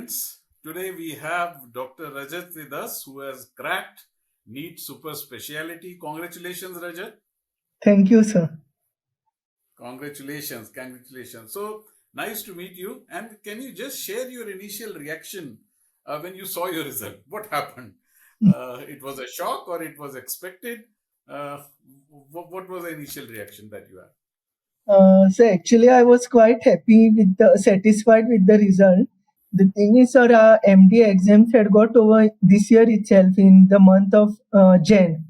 friends. Today we have Dr. Rajat with us who has cracked NEET Super Specialty. Congratulations, Rajat. Thank you, sir. Congratulations. Congratulations. So nice to meet you. And can you just share your initial reaction when you saw your result? What happened? It was a shock or it was expected? Uh, what was the initial reaction that you had? So actually, I was quite satisfied with the result. The thing is, sir, our MD exams had got over this year itself in the month of Jan.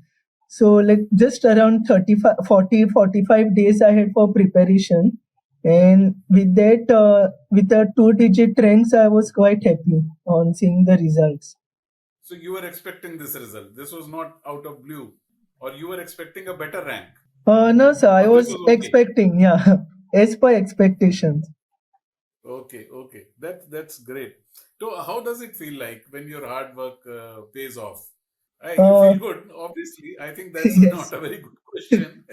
So like just around 35, 40, 45 days I had for preparation. And with that, with the two-digit ranks, I was quite happy on seeing the results. So you were expecting this result. This was not out of blue, or you were expecting a better rank, No, sir, I or this was was okay. expecting, yeah, as per expectations. Okay. That's great. So, how does it feel like when your hard work pays off? You Uh, feel good, obviously. I think that's yes. not a very good question.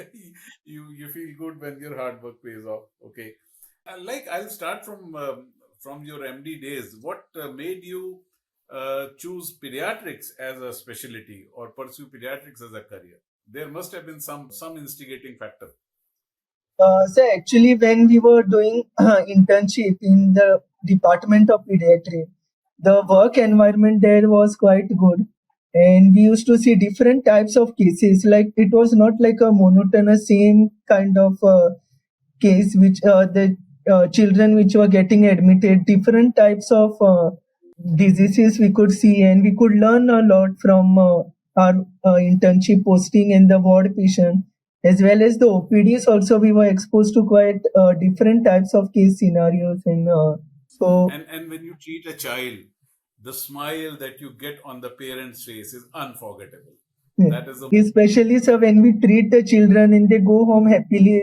You feel good when your hard work pays off. Okay. I'll start from your MD days. What made you choose pediatrics as a specialty or pursue pediatrics as a career? There must have been some instigating factor. So actually, when we were doing internship in the Department of Pediatrics, the work environment there was quite good, and we used to see different types of cases. Like it was not like a monotonous same kind of case which the children which were getting admitted. Different types of diseases we could see, and we could learn a lot from our internship posting and the ward patient as well as the OPDs. Also, we were exposed to quite different types of case scenarios, and so And when you treat a child, the smile that you get on the parent's face is unforgettable. yeah. That is the Especially so when we treat the children and they go home happily,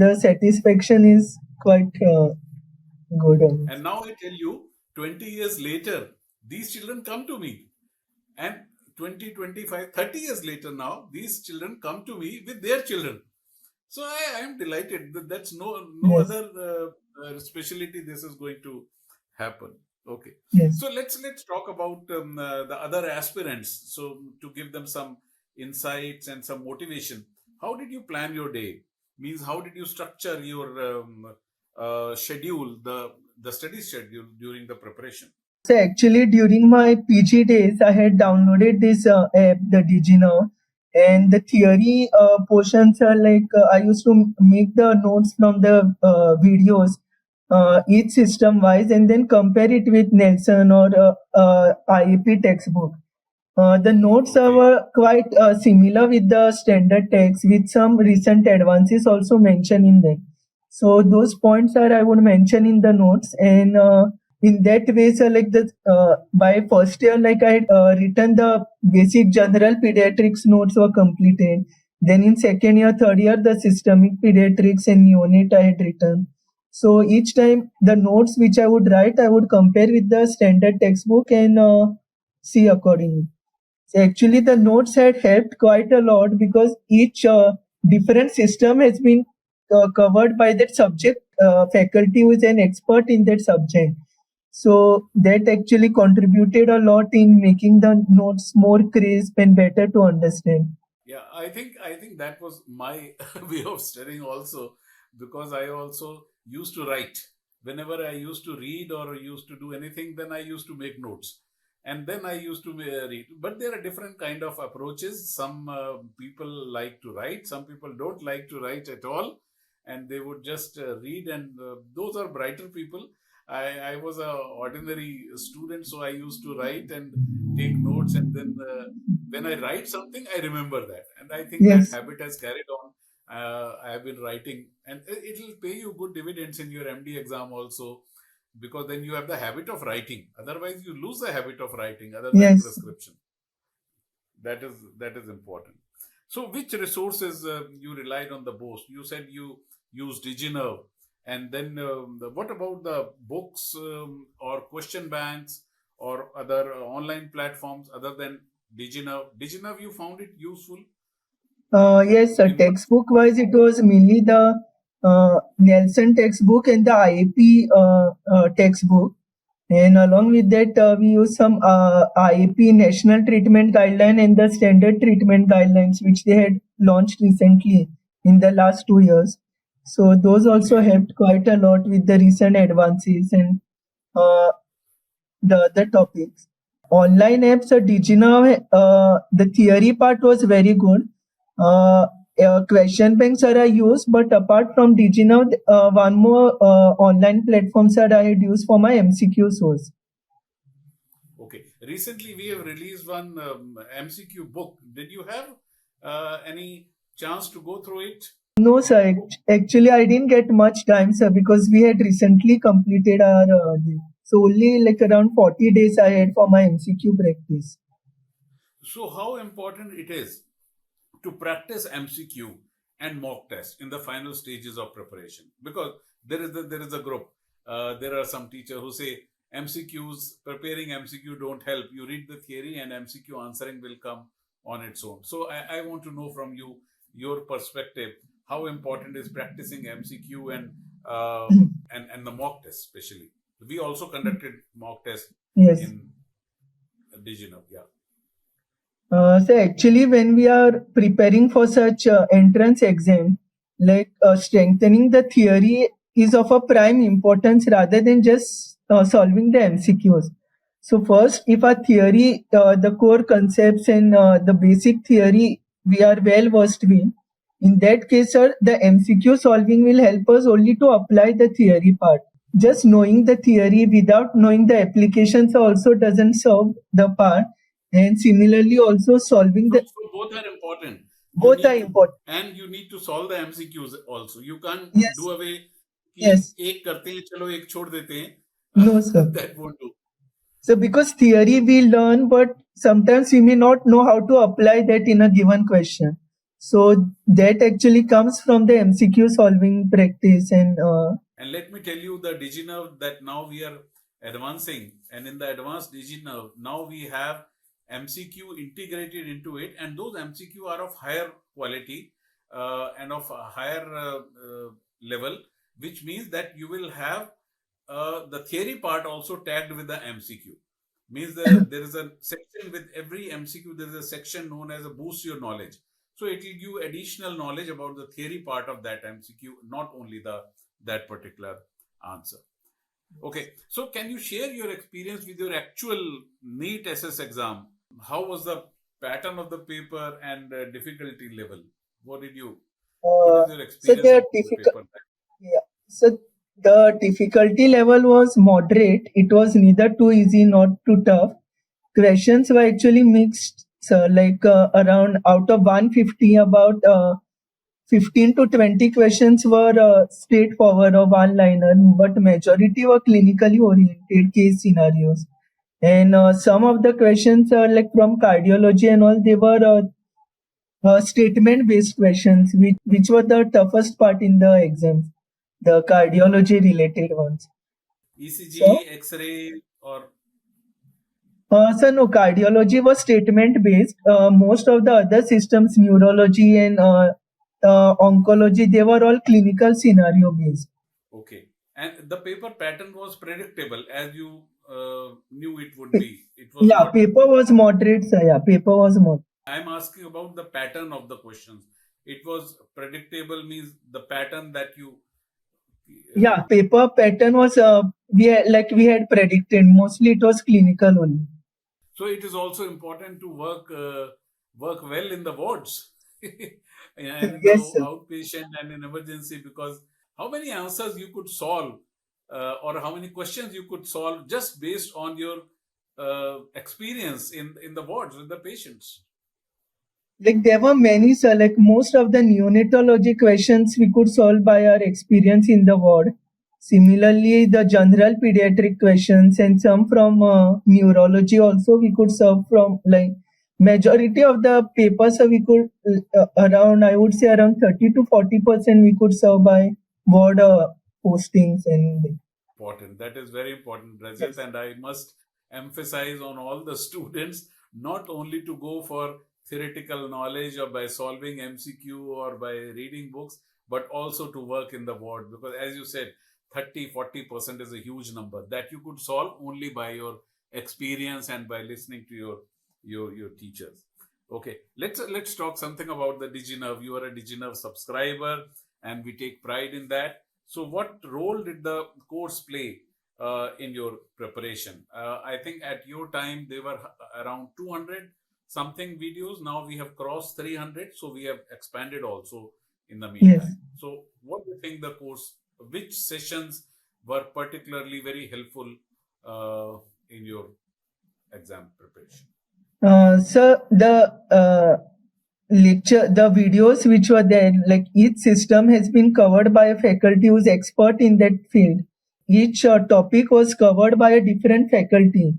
the satisfaction is quite good. And now I tell you, 20 years later, these children come to me. And 20, 25, 30 years later now, these children come to me with their children. So I am delighted that that's no Yes, other specialty this is going to happen. Okay. yes. So let's talk about the other aspirants. So to give them some insights and some motivation, how did you plan your day? Means how did you structure your schedule, the study schedule during the preparation? So actually, during my PG days, I had downloaded this app, the DigiNerve, and the theory portions are like I used to make the notes from the videos, each system wise, and then compare it with Nelson or IEP textbook. The notes Okay. were quite similar with the standard text, with some recent advances also mentioned in them. So those points are I would mention in the notes, and in that way, so like the by first year, like I had written the basic general pediatrics notes were completed. Then in second year, third year, the systemic pediatrics and neonate I had written. So each time the notes which I would write, I would compare with the standard textbook and see accordingly. So actually, the notes had helped quite a lot because each different system has been covered by that subject faculty who is an expert in that subject. So that actually contributed a lot in making the notes more crisp and better to understand. Yeah, I think that was my way of studying also, because I also used to write. Whenever I used to read or used to do anything, then I used to make notes, and then I used to read. But there are different kind of approaches. Some people like to write, some people don't like to write at all, and they would just read. And those are brighter people. I was a ordinary student, so I used to write and take notes, and then when I write something, I remember that. And I think that Yes, habit has carried on. I have been writing, and it will pay you good dividends in your MD exam also, because then you have the habit of writing. Otherwise, you lose the habit of writing other than yes. prescription. That is important. So, which resources you relied on the most? You said you used DigiNerve, and then what about the books or question banks or other online platforms other than DigiNerve? DigiNerve, you found it useful Yes, in what? textbook wise, it was mainly the Nelson textbook and the IAP textbook. And along with that, we use some IAP National Treatment Guideline and the Standard Treatment Guidelines, which they had launched recently in the last 2 years. So those also helped quite a lot with the recent advances and uh, the other topics. Online apps, DigiNerve, the theory part was very good. Question banks are I used, but apart from DigiNerve, one more online platforms that I had used for my MCQ source. Okay. Recently, we have released one MCQ book. Did you have any chance to go through it? No, sir. Actually, I didn't get much time, sir, because we had recently completed our. So only like around 40 days I had for my MCQ practice. So, how important it is to practice MCQ and mock test in the final stages of preparation? Because there is a group. There are some teachers who say MCQs, preparing MCQ don't help. You read the theory and MCQ answering will come on its own. So I want to know from you your perspective how important is practicing MCQ and the mock test especially. We also conducted mock test Yes. in DigiNerve. Yeah. So actually, when we are preparing for such entrance exam, like strengthening the theory is of a prime importance rather than just solving the MCQs. So first, if our theory, the core concepts and the basic theory we are well versed with, in that case, sir, the MCQ solving will help us only to apply the theory part. Just knowing the theory without knowing the applications also doesn't serve the part. And similarly, also solving the So both are important. You both are need to important. and you need to solve the MCQs also. You can't Yes, do away कि yes, एक करते हैं चलो एक छोड़ देते हैं. no, sir. That won't do. So because theory we learn, but sometimes we may not know how to apply that in a given question. So that actually comes from the MCQ solving practice and And let me tell you the DigiNerve that now we are advancing, and in the advanced DigiNerve now we have MCQ integrated into it, and those MCQ are of higher quality and of a higher level, which means that you will have the theory part also tagged with the MCQ. Means there is a section with every MCQ, there is a section known as a boost your knowledge. So it will give you additional knowledge about the theory part of that MCQ, not only that particular answer. Okay, so can you share your experience with your actual NEET SS exam? How was the pattern of the paper and difficulty level? What did you? What uh, is your so experience about the paper? yeah. So the difficulty level was moderate. It was neither too easy nor too tough. Questions were actually mixed. So like around out of 150, about 15 to 20 questions were straightforward or one-liner, but majority were clinically oriented case scenarios. And some of the questions are like from cardiology and all, they were statement-based questions, which were the toughest part in the exams, the cardiology-related ones. So, ECG, X-ray, or so no, cardiology was statement-based. Most of the other systems, neurology and oncology, they were all clinical scenario-based. okay. And the paper pattern was predictable as you knew it would be. It was Yeah, not. paper was moderate, sir. Yeah, paper was moderate. I'm asking about the pattern of the questions. It was predictable means the pattern that you. Yeah, paper pattern was we had predicted. Mostly it was clinical only. So it is also important to work well in the wards and in the Yes, sir. outpatient and in emergency, because how many answers you could solve or how many questions you could solve just based on your experience in the wards with the patients. Like there were many, sir. Like most of the neonatology questions we could solve by our experience in the ward. Similarly, the general pediatric questions and some from neurology also we could solve from like majority of the papers we could around I would say around 30 to 40% we could solve by ward postings and Important. That is very important, Rajat. yes. And I must emphasize on all the students not only to go for theoretical knowledge or by solving MCQ or by reading books, but also to work in the ward. Because as you said, 30-40% is a huge number that you could solve only by your experience and by listening to your teachers. Okay, let's talk something about the DigiNerve. You are a DigiNerve subscriber, and we take pride in that. So, what role did the course play in your preparation? I think at your time they were around 200 something videos. Now we have crossed 300, so we have expanded also in the Yes. meantime. So, what do you think the course? Which sessions were particularly very helpful in your exam preparation? So the videos which were there, like each system has been covered by a faculty who's expert in that field. Each topic was covered by a different faculty,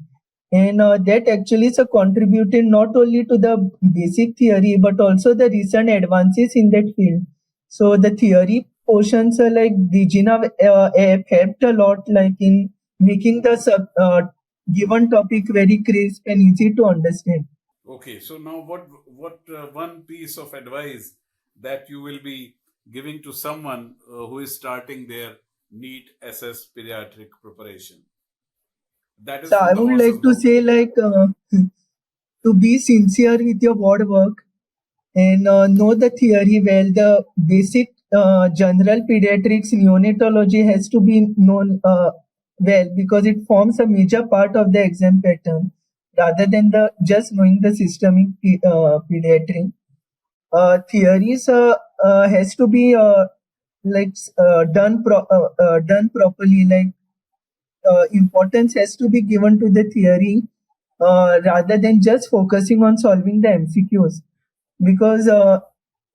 and that actually is contributed not only to the basic theory but also the recent advances in that field. So the theory portions are like DigiNerve have helped a lot, like in making the given topic very crisp and easy to understand. Okay, so now what one piece of advice that you will be giving to someone who is starting their NEET SS pediatric preparation? That is So from I the would horse's like to mouth. say like to be sincere with your word work and know the theory well. The basic general pediatrics neonatology has to be known well because it forms a major part of the exam pattern rather than the just knowing the systemic pediatric. Theories has to be done properly. Like importance has to be given to the theory rather than just focusing on solving the MCQs because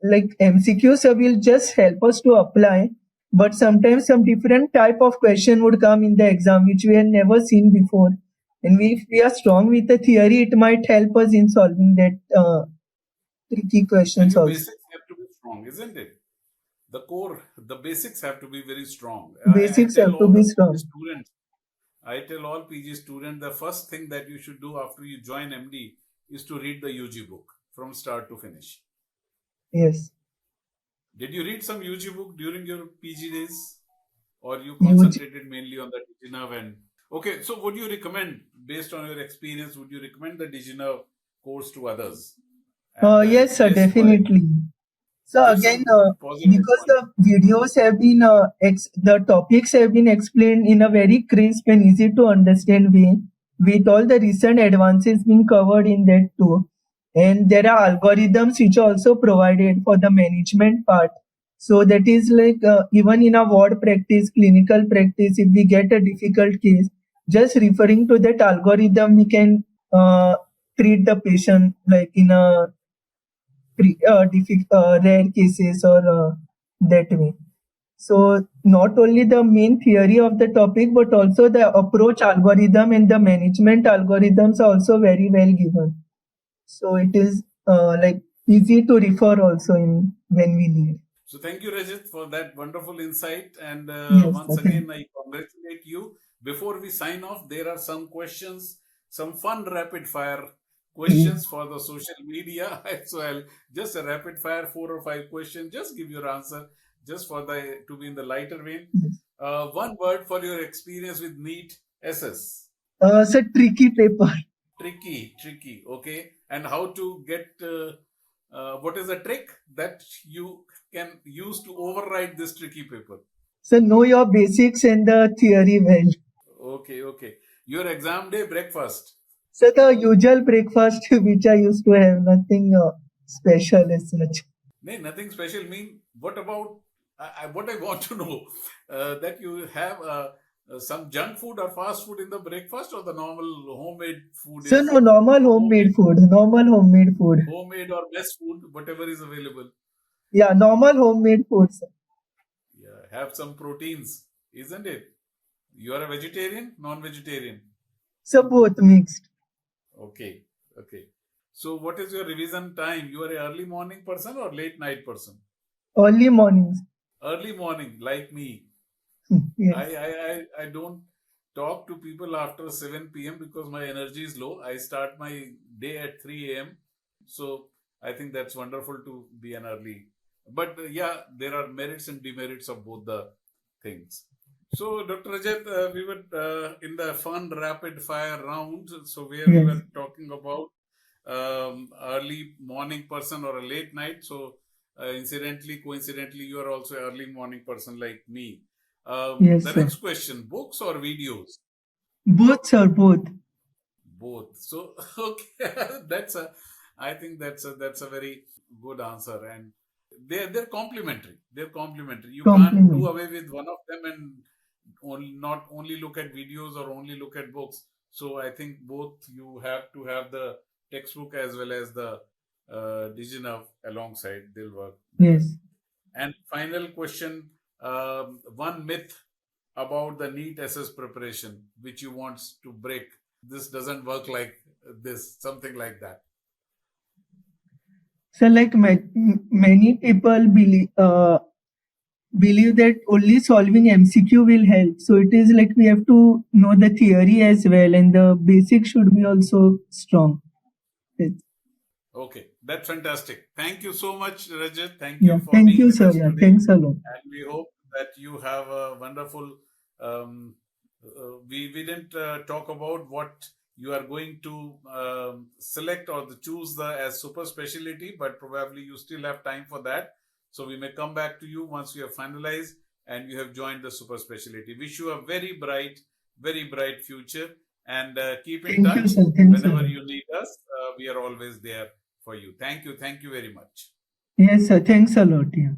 like MCQs will just help us to apply, but sometimes some different type of question would come in the exam which we had never seen before, and if we are strong with the theory it might help us in solving that tricky And questions your also. basics have to be strong, isn't it? The core, the basics have to be very strong. I Basics tell have to all be the PG strong. students, I tell all PG students the first thing that you should do after you join MD is to read the UG book from start to finish. Yes. Did you read some UG book during your PG days, or you Huge. concentrated mainly on the DigiNerve? And okay, so would you recommend, based on your experience, would you recommend the DigiNerve course to others? And if Yes, sir, yes, why? definitely. So Give again, some positive because points. the videos have been, the topics have been explained in a very crisp and easy to understand way, with all the recent advances being covered in that too. And there are algorithms which are also provided for the management part. So that is like even in a ward practice, clinical practice, if we get a difficult case, just referring to that algorithm, we can treat the patient like in a rare cases or that way. So not only the main theory of the topic, but also the approach algorithm and the management algorithms are also very well given. So it is like easy to refer also in when we need. So thank you, Rajat, for that wonderful insight. And Yes, once okay. again, I congratulate you. Before we sign off, there are some questions, some fun rapid fire Yes. questions for the social media. So I'll just a rapid fire 4 or 5 questions. Just give your answer, just for the to be in the lighter vein. Yes. One word for your experience with NEET SS. It's a tricky paper. Tricky. Okay, and how to get? What is the trick that you can use to override this tricky paper? So know your basics and the theory well. Okay. Your exam day breakfast. So the usual breakfast which I used to have, nothing special as such. No, nothing special. Mean what about? What I want to know that you have some junk food or fast food in the breakfast, or the normal homemade food So is no, normal homemade, homemade food, normal homemade food. homemade or best food, whatever is available. Yeah, normal homemade food, sir. Yeah, have some proteins, isn't it? You are a vegetarian, non-vegetarian. So both mixed. Okay. So, what is your revision time? You are a early morning person or late night person? Early mornings. Early morning, like me. I Yes. I I, I don't talk to people after 7 p.m. because my energy is low. I start my day at 3 a.m. So I think that's wonderful to be an early. But yeah, there are merits and demerits of both the things. So, Dr. Rajat, we were in the fun rapid fire round. So, where we Yes, were talking about early morning person or a late night. So, incidentally, coincidentally, you are also early morning person like me. yes, The sir. next question: books or videos? Both, sir, both. Both. So, okay, that's a. I think that's a very good answer, and they're complementary. They're complementary. You can't do Compliment. away with one of them and not only look at videos or only look at books. So I think both you have to have the textbook as well as the DigiNerve alongside. They'll work better. Yes. And final question: one myth about the NEET SS preparation, which you want to break. This doesn't work like this. Something like that. So, like many people believe that only solving MCQ will help. So it is like we have to know the theory as well, and the basics should be also strong. Yes. Okay, that's fantastic. Thank you so much, Rajat. Thank Yeah. you for Thank being you, with sir. us Yeah. today. Thanks a lot. And we hope that you have a wonderful. Um, we didn't talk about what you are going to select or choose the as super specialty, but probably you still have time for that. So we may come back to you once you have finalized and you have joined the super specialty. Wish you a very bright future, and keep in Thank you, touch sir. Thanks a whenever lot. you need us. We are always there for you. Thank you very much. Yes, sir. Thanks a lot. Yeah.